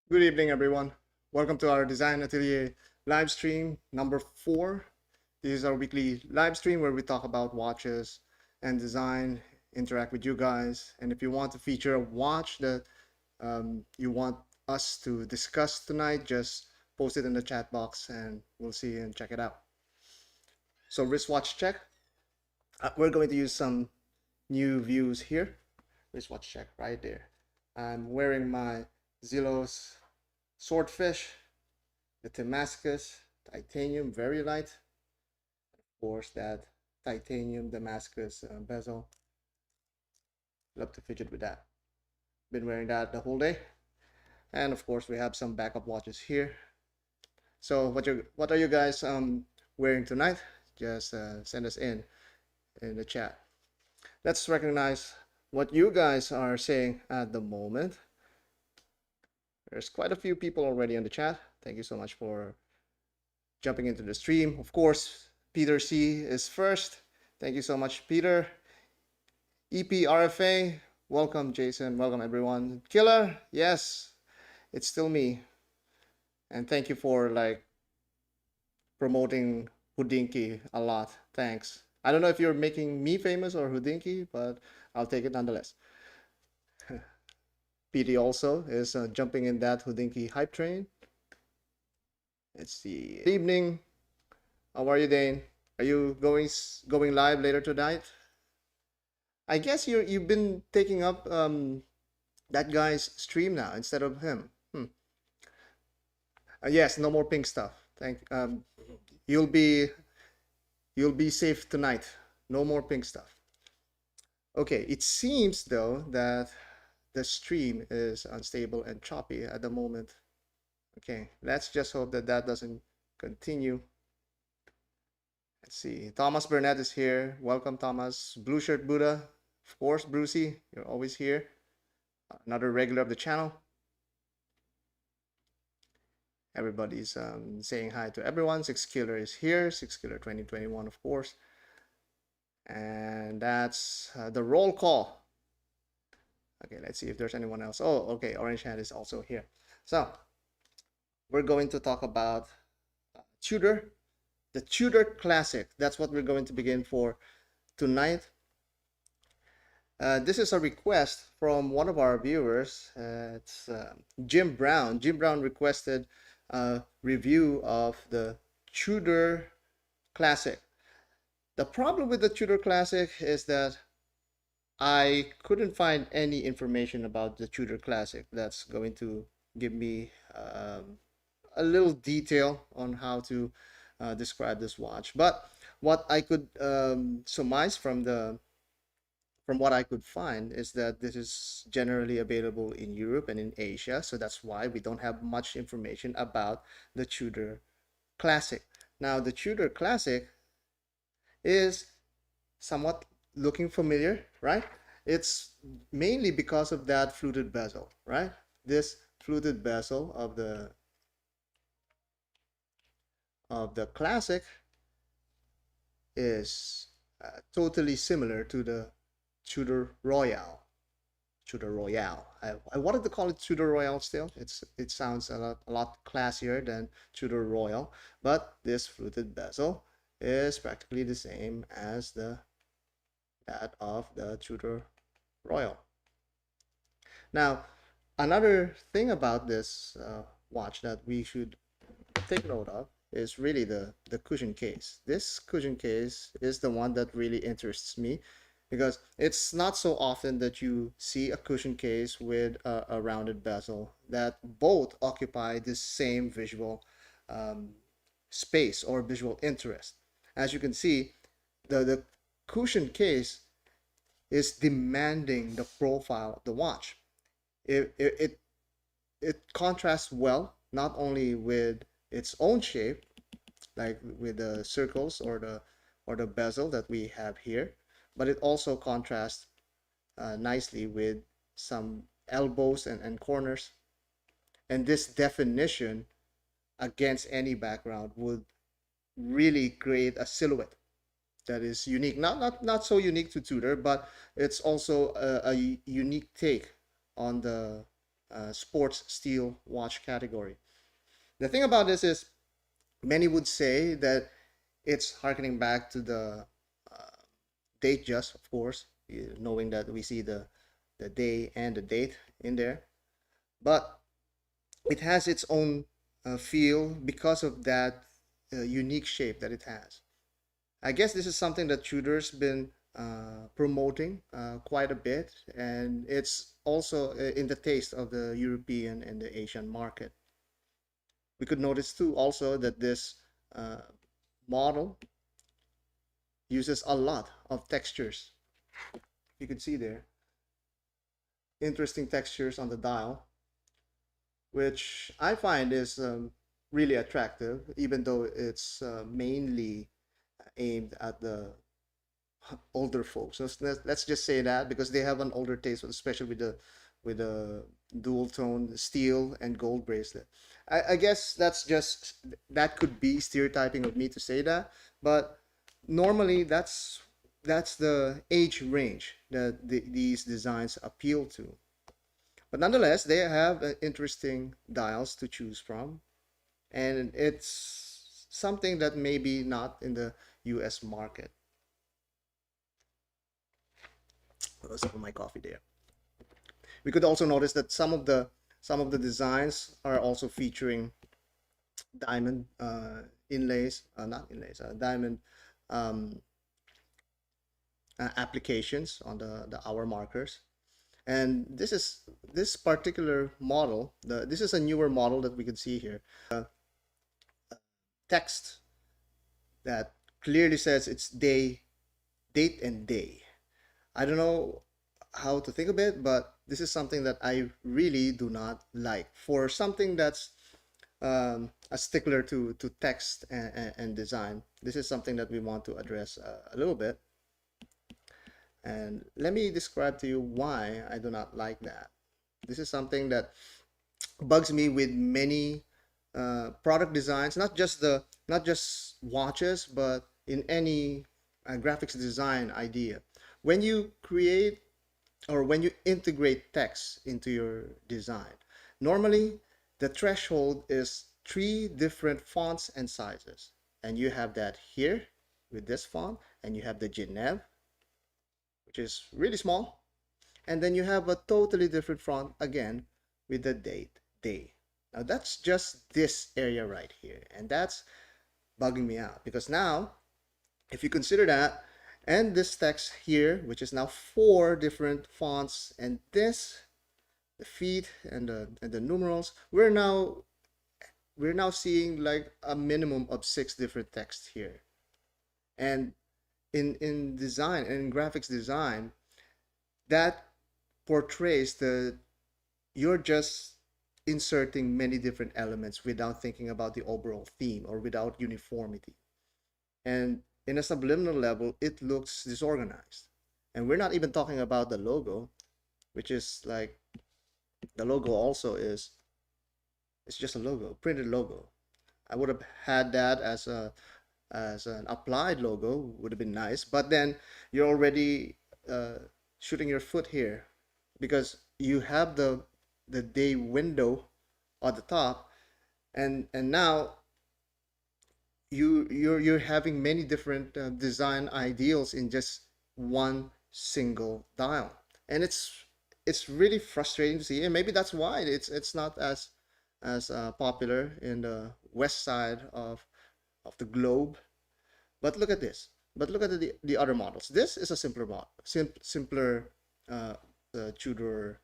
Good evening, everyone. Welcome to our Design Atelier live stream number 4. This is our weekly live stream where we talk about watches and design, interact with you guys. And if you want to feature a watch that you want us to discuss tonight, just post it in the chat box and we'll see and check it out. So, wristwatch check. We're going to use some new views here. Wristwatch check right there. I'm wearing my Zillows Swordfish, the Damascus titanium, very light. Of course, that titanium Damascus bezel. Love to fidget with that. Been wearing that the whole day. And of course, we have some backup watches here. So what are you guys wearing tonight? Just send us in the chat. Let's recognize what you guys are saying at the moment. There's quite a few people already in the chat. Thank you so much for jumping into the stream. Of course, Peter C is first. Thank you so much, Peter. EPRFA, welcome, Jason. Welcome, everyone. Killer, yes, it's still me. And thank you for promoting Houdinki a lot. Thanks. I don't know if you're making me famous or Houdinki, but I'll take it nonetheless. PD also is jumping in that Houdinki hype train. Let's see. Good evening. How are you, Dane? Are you going live later tonight? I guess you've been taking up that guy's stream now instead of him. Yes, no more pink stuff. You'll be safe tonight. No more pink stuff. Okay, it seems though that the stream is unstable and choppy at the moment. Okay, let's just hope that that doesn't continue. Let's see. Thomas Burnett is here. Welcome, Thomas. Blue Shirt Buddha. Of course, Brucey, you're always here. Another regular of the channel. Everybody's saying hi to everyone. Six Killer is here. Six Killer 2021, of course. And that's the roll call. Okay, let's see if there's anyone else. Oh, okay. Orange Hand is also here. So we're going to talk about Tudor, the Tudor Classic. That's what we're going to begin for tonight. This is a request from one of our viewers. It's Jim Brown. Jim Brown requested a review of the Tudor Classic. The problem with the Tudor Classic is that I couldn't find any information about the Tudor Classic that's going to give me a little detail on how to describe this watch. But what I could surmise from what I could find is that this is generally available in Europe and in Asia, so that's why we don't have much information about the Tudor Classic. Now, the Tudor Classic is somewhat looking familiar, right? It's mainly because of that fluted bezel, right? This fluted bezel of the Classic is totally similar to the Tudor Royale. Tudor Royale. I wanted to call it Tudor Royale still. It sounds a lot classier than Tudor Royal, but this fluted bezel is practically the same as that of the Tudor Royal. Now, another thing about this watch that we should take note of is really the cushion case. This cushion case is the one that really interests me because it's not so often that you see a cushion case with a rounded bezel that both occupy the same visual space or visual interest. As you can see, the cushion case is demanding the profile of the watch. It contrasts well not only with its own shape, like with the circles or the bezel that we have here, but it also contrasts nicely with some elbows and corners. And this definition against any background would really create a silhouette that is unique. Not so unique to Tudor, but it's also a unique take on the sports steel watch category. The thing about this is, many would say that it's harkening back to the uh, date, just of course, knowing that we see the day and the date in there, but it has its own feel because of that unique shape that it has. I guess this is something that Tudor's been promoting quite a bit, and it's also in the taste of the European and the Asian market. We could notice too also that this uh, model uses a lot of textures. You could see there interesting textures on the dial, which I find is really attractive, even though it's mainly aimed at the older folks. So let's just say that because they have an older taste, especially with the dual tone steel and gold bracelet. I guess that's just that could be stereotyping of me to say that, but normally that's the age range that these designs appeal to. But nonetheless, they have interesting dials to choose from, and it's something that maybe not in the US market. I'll sip of my coffee there. We could also notice that some of the designs are also featuring diamond inlays, not inlays, diamond um, applications on the hour markers. And this particular model. This is a newer model that we can see here. Text that clearly says it's date and day. I don't know how to think of it, but this is something that I really do not like. For something that's a stickler to text and design, this is something that we want to address a little bit. And let me describe to you why I do not like that. This is something that bugs me with many product designs, not just watches, but in any graphics design idea. When you create or when you integrate text into your design, normally the threshold is three different fonts and sizes. And you have that here with this font, and you have the Genève, which is really small. And then you have a totally different font again with the date, day. Now that's just this area right here. And that's bugging me out because now, if you consider that, and this text here, which is now four different fonts, and this, the feet and the numerals, we're now seeing like a minimum of six different texts here. And in design and in graphics design, that portrays the you're just inserting many different elements without thinking about the overall theme or without uniformity. And in a subliminal level, it looks disorganized. And we're not even talking about the logo, which is like the logo also is it's just a logo, printed logo. I would have had that as an applied logo, would have been nice. But then you're already uh, shooting your foot here because you have the day window at the top, and now you're having many different design ideals in just one single dial, and it's really frustrating to see, and maybe that's why it's not as popular in the west side of the globe. But look at this. But look at the other models. This is a simpler model, simpler Tudor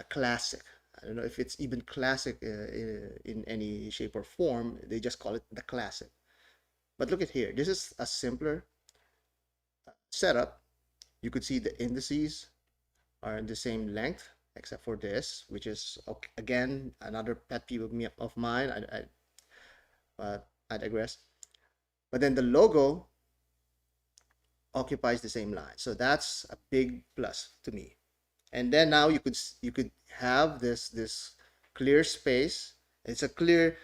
classic. I don't know if it's even classic in any shape or form. They just call it the classic. But look at here. This is a simpler setup. You could see the indices are the same length, except for this, which is again another pet peeve of mine. But I digress. But then the logo occupies the same line, so that's a big plus to me. And then now you could have this clear space. It's a clear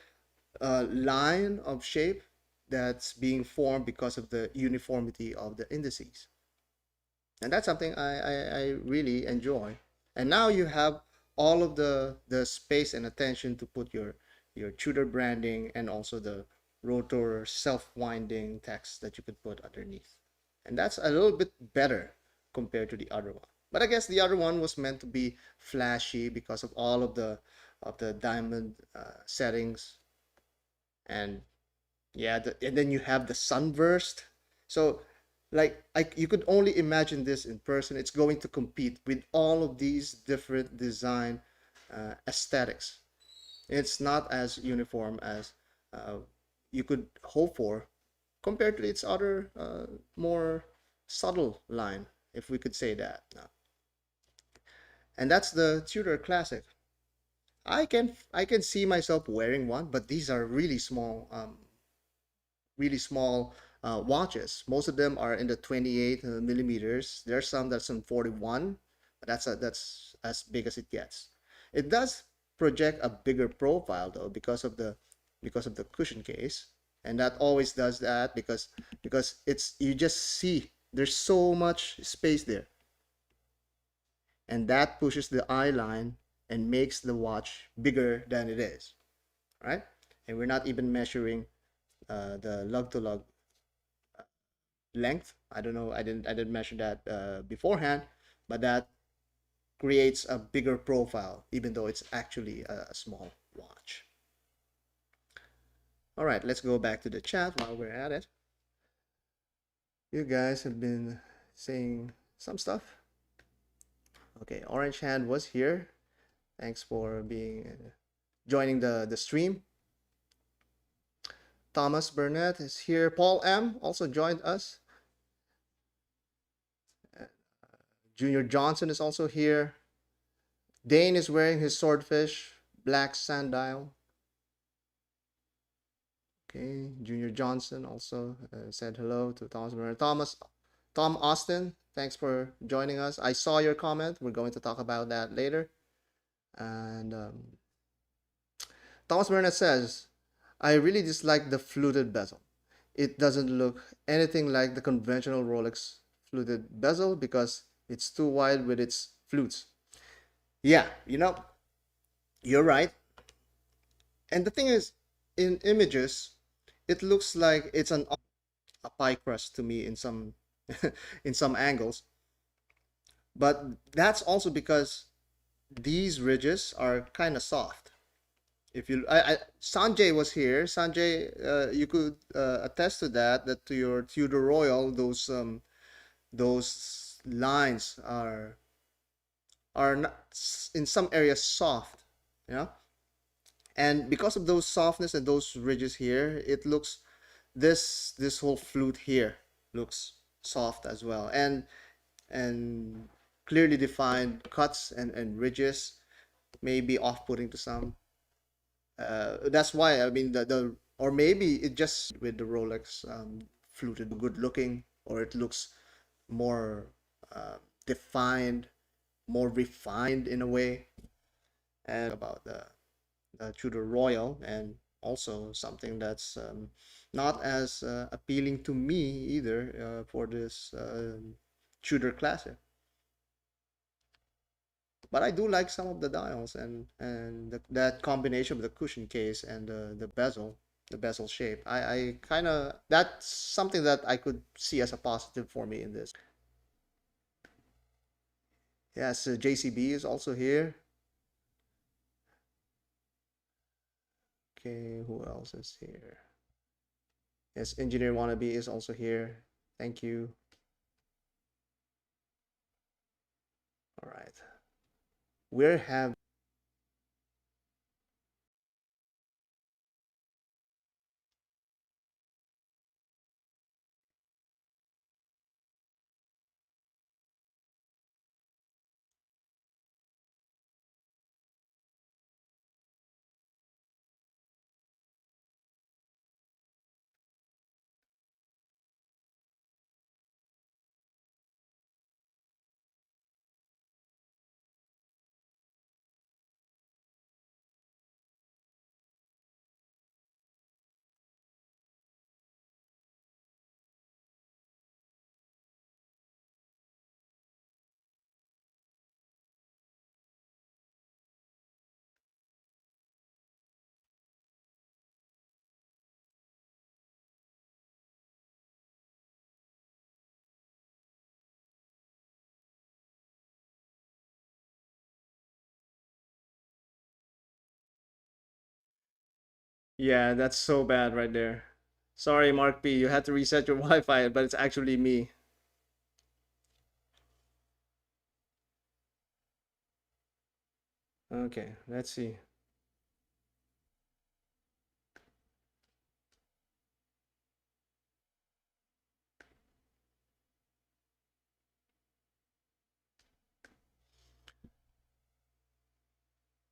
line of shape that's being formed because of the uniformity of the indices, and that's something I really enjoy. And now you have all of the space and attention to put your Tudor branding and also the rotor self-winding text that you could put underneath. And that's a little bit better compared to the other one. But I guess the other one was meant to be flashy because of all of the diamond settings. And yeah, and then you have the sunburst. So like you could only imagine this in person. It's going to compete with all of these different design aesthetics. It's not as uniform as uh, you could hope for compared to its other more subtle line, if we could say that. And that's the Tudor Classic. I can see myself wearing one, but these are really small watches. Most of them are in the 28 millimeters. There's some that's in 41, but that's as big as it gets. It does project a bigger profile though because of the cushion case, and that always does that because it's you just see there's so much space there, and that pushes the eye line and makes the watch bigger than it is, right? And we're not even measuring the lug to lug length. I don't know. I didn't measure that beforehand, but that creates a bigger profile, even though it's actually a small watch. All right, let's go back to the chat while we're at it. You guys have been saying some stuff. Okay, Orange Hand was here. Thanks for being joining the stream. Thomas Burnett is here. Paul M also joined us. Junior Johnson is also here. Dane is wearing his swordfish black sandile. Okay, Junior Johnson also said hello to Thomas Bernard. Tom Austin, thanks for joining us. I saw your comment. We're going to talk about that later. And Thomas Bernard says, I really dislike the fluted bezel. It doesn't look anything like the conventional Rolex fluted bezel because it's too wide with its flutes. Yeah, you're right. And the thing is, in images, it looks like it's a pie crust to me in some in some angles. But that's also because these ridges are kind of soft. If you, Sanjay was here. Sanjay, you could attest to that. That to your Tudor Royal, those lines are not, in some areas soft. Yeah, and because of those softness and those ridges here, it looks this whole flute here looks soft as well, and clearly defined cuts and ridges may be off-putting to some. That's why I mean the or maybe it just with the Rolex fluted good looking, or it looks more defined, more refined in a way. And about the Tudor Royal, and also something that's not as appealing to me either for this Tudor Classic. But I do like some of the dials and that combination of the cushion case and the bezel shape. I kind of that's something that I could see as a positive for me in this. Yes, JCB is also here. Okay, who else is here? Yes, Engineer Wannabe is also here. Thank you. All right. We have Yeah, that's so bad right there. Sorry, Mark P. You had to reset your Wi-Fi, but it's actually me. Okay, let's see.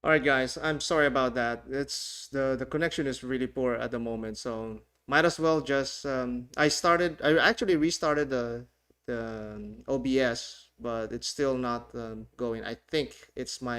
All right, guys. I'm sorry about that. It's the connection is really poor at the moment, so might as well just I actually restarted the OBS, but it's still not going. I think it's my